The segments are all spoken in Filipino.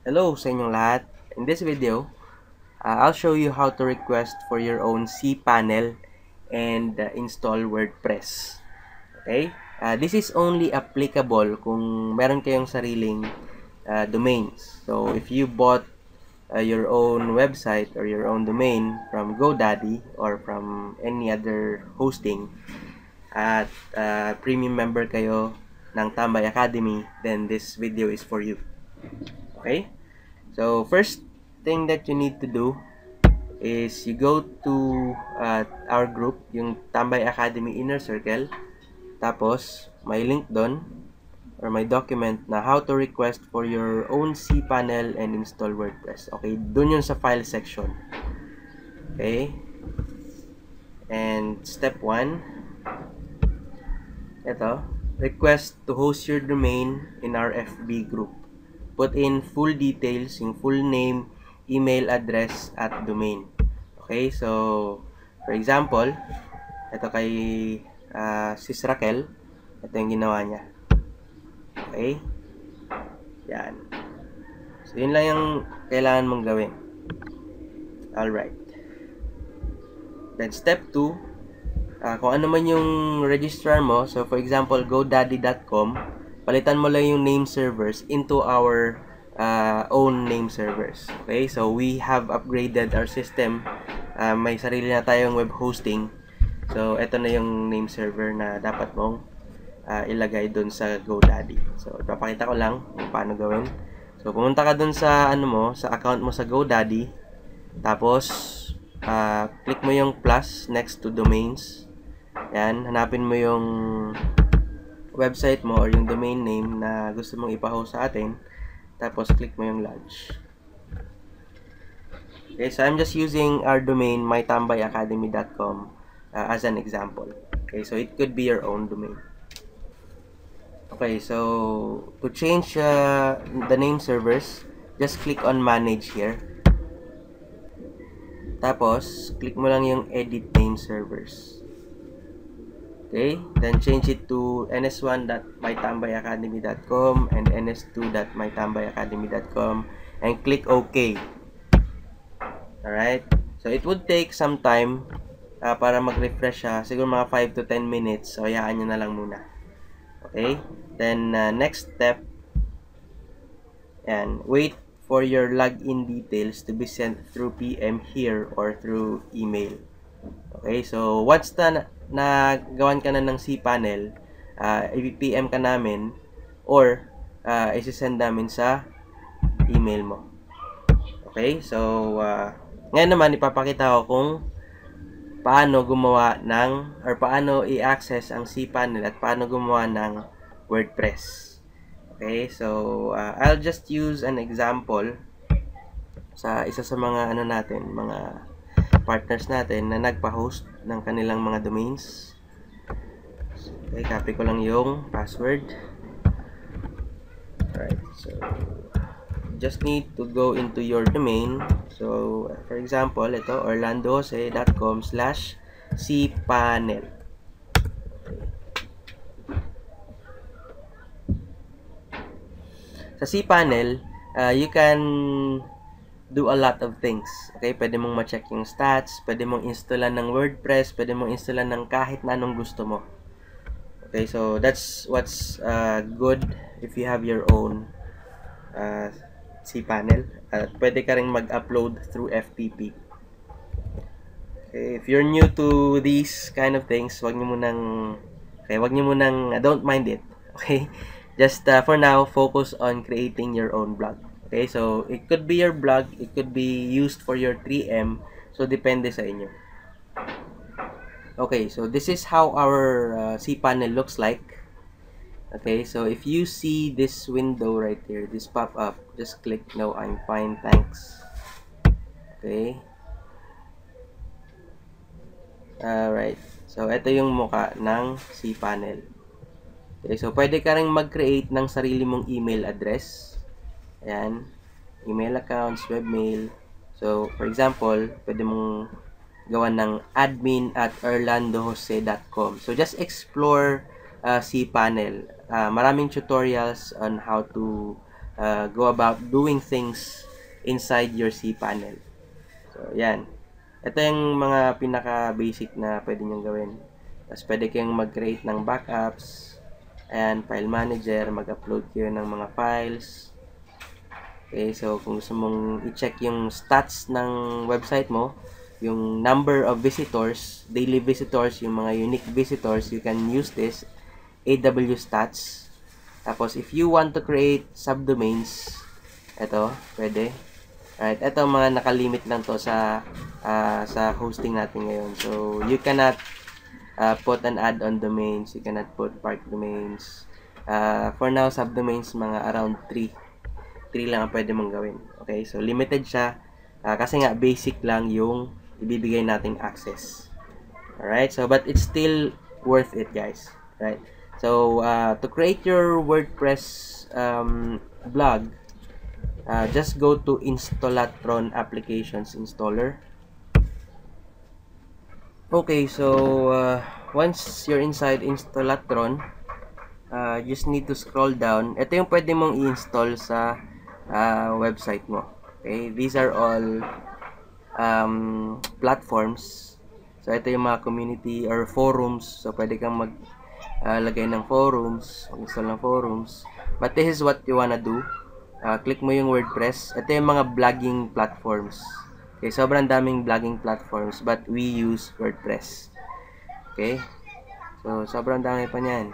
Hello sa inyong lahat. In this video, I'll show you how to request for your own cPanel and install WordPress. Okay? This is only applicable kung meron kayong sariling domains. So, if you bought your own website or your own domain from GoDaddy or from any other hosting at premium member kayo ng Tambay Academy, then this video is for you. Okay? So, first thing that you need to do is you go to our group, yung Tambay Academy Inner Circle. Tapos, may link doon or may document na how to request for your own cPanel and install WordPress. Okay, doon yun sa file section. Okay? And step 1, ito, request to host your domain in our FB group. Put in full details, yung full name, email address, at domain. Okay, so, for example, ito kay Sis Raquel, ito yung ginawa niya. Okay, yan. So, yun lang yung kailangan mong gawin. Alright. Then, step 2, kung ano man yung registrar mo, so for example, godaddy.com, palitan mo lang yung name servers into our own name servers. Okay, so we have upgraded our system. May sarili na tayong web hosting. So, ito na yung name server na dapat mong ilagay dun sa GoDaddy. So, ipapakita ko lang kung paano gawin. So, pumunta ka dun sa sa account mo sa GoDaddy. Tapos, click mo yung plus next to domains. Yan, hanapin mo yung website mo or yung domain name na gusto mong ipa-host sa atin. Tapos, click mo yung lodge. Okay, so I'm just using our domain, mytambayacademy.com as an example. Okay, so it could be your own domain. Okay, so to change the name servers, just click on manage here. Tapos, click mo lang yung edit name servers. Okay, then change it to ns1.mytambayacademy.com and ns2.mytambayacademy.com and click OK. Alright, so it would take some time para mag-refresh siya, siguro mga 5 to 10 minutes, so hayaan nyo na lang muna. Okay, then next step, and wait for your login details to be sent through PM here or through email. Okay, so once na gawan ka na ng cPanel, i-PM ka namin or isi-send namin sa email mo. Okay, so ngayon naman ipapakita ko kung paano gumawa ng or paano i-access ang cPanel at paano gumawa ng WordPress. Okay, so I'll just use an example sa isa sa mga mga partners natin na nagpa-host ng kanilang mga domains. Okay, copy ko lang yung password. Alright, so just need to go into your domain. So, for example, ito, orlandojose.com/cpanel. Sa cPanel, you can do a lot of things. Okay, pwede mong ma-check yung stats, pwede mong installan ng WordPress, pwede mong installan ng kahit na anong gusto mo. Okay, so that's what's good if you have your own cPanel. Pwede ka ring mag-upload through FTP. Okay, if you're new to these kind of things, wag niyo munang don't mind it. Okay? Just for now, focus on creating your own blog. Okay, so it could be your blog, it could be used for your 3M, so depende sa inyo. Okay, so this is how our cPanel looks like. Okay, so if you see this window right here, this pop-up, just click no, I'm fine, thanks. Okay. Alright, so ito yung mukha ng cPanel. Okay, so pwede ka rin mag-create ng sarili mong email address. Ayan, email accounts, webmail. So, for example, pwede mong gawan ng admin@orlandojose.com. So, just explore cPanel. Maraming tutorials on how to go about doing things inside your cPanel. So, yan. Ito yung mga pinaka-basic na pwede nyong gawin. Tapos, pwede kayong mag-create ng backups. Ayan, file manager. Mag-upload kayo ng mga files. Okay, so, kung gusto mong i-check yung stats ng website mo, yung number of visitors, daily visitors, yung mga unique visitors, you can use this AW stats. Tapos, if you want to create subdomains, ito, pwede. Alright, ito mga nakalimit lang to sa hosting natin ngayon. So, you cannot put an add-on domains. You cannot put park domains. For now, subdomains, mga around 3. 3 lang ang pwede mong gawin. Okay, so limited siya. Kasi nga, basic lang yung ibibigay nating access. Alright, so but it's still worth it, guys. Right? So, to create your WordPress blog, just go to Installatron Applications Installer. Okay, so once you're inside Installatron, just need to scroll down. Ito yung pwede mong i-install sa website mo. Okay, these are all platforms. So, ito yung mga community or forums. So, pwede kang maglagay ng forums, mag-install ng forums. But this is what you wanna do. Click mo yung WordPress. Ito yung mga blogging platforms. Okay, sobrang daming blogging platforms, but we use WordPress. Okay? So, sobrang dami pa niyan.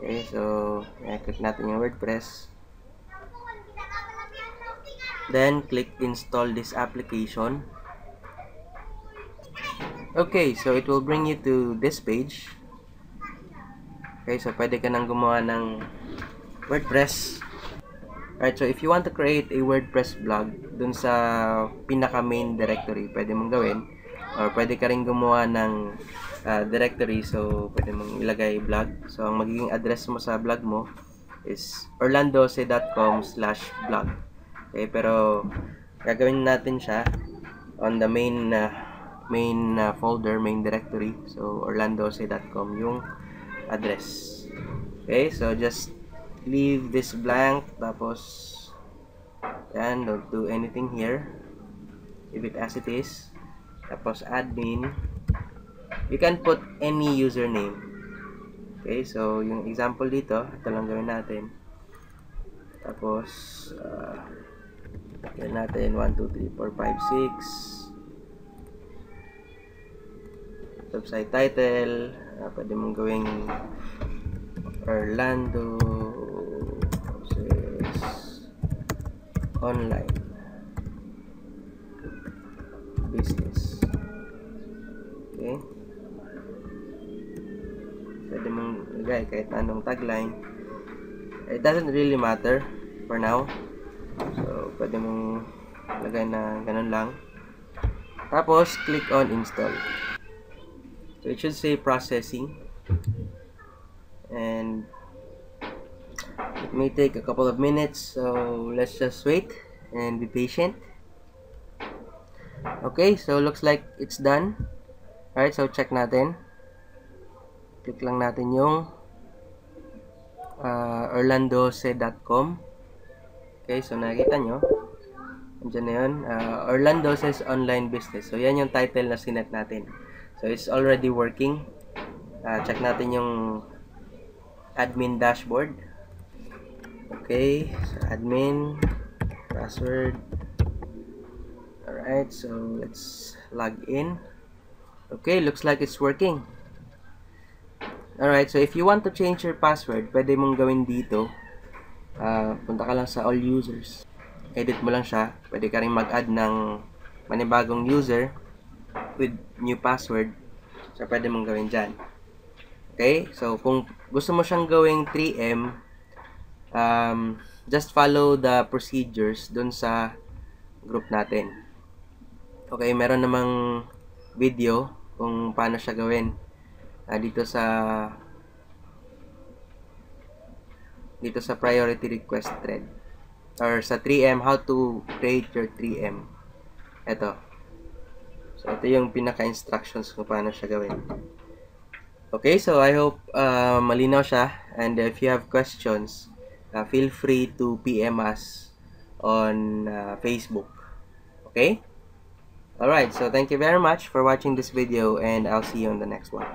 Okay, so, click natin yung WordPress. Then, click install this application. Okay, so it will bring you to this page. Okay, so pwede ka nang gumawa ng WordPress. Alright, so if you want to create a WordPress blog dun sa pinaka main directory, pwede mong gawin. Or pwede ka rin gumawa ng directory, so pwede mong ilagay blog. So ang magiging address mo sa blog mo is orlandose.com/blog. Okay, pero gagawin natin siya on the main folder, main directory. So orlandose.com yung address. Okay, so just leave this blank, tapos yan, don't do anything here, leave it as it is. Tapos admin, you can put any username. Okay, so yung example dito, ito lang gawin natin. Tapos gawin natin 1, 2, 3, 4, 5, 6. Website title, pwede mong gawing Orlando online business. Okay, pwede mong lagay kahit anong tagline. It doesn't really matter for now, so pwede mong lagay na ganun lang. Tapos click on install. So it should say processing, and it may take a couple of minutes, so let's just wait and be patient. Okay, so looks like it's done. Alright, so check natin. Click lang natin yung orlandose.com. Okay, so nakikita nyo, andyan na yun, Orlandose's online business. So yan yung title na sinet natin. So it's already working. Check natin yung admin dashboard. Okay, so admin, password. Alright, so let's log in. Okay, looks like it's working. Alright, so if you want to change your password, pwede mong gawin dito. Punta ka lang sa all users. Edit mo lang siya. Pwede ka rin mag-add ng manibagong user with new password. So, pwede mong gawin dyan. Okay, so kung gusto mo siyang gawing 3M, just follow the procedures dun sa group natin. Okay, meron namang video kung paano siya gawin dito sa priority request thread, or sa 3M, how to create your 3M. Ito. So, ito yung pinaka-instructions kung paano siya gawin. Okay, so I hope malinaw siya, and if you have questions, feel free to PM us on Facebook. Okay? Alright, so thank you very much for watching this video, and I'll see you on the next one.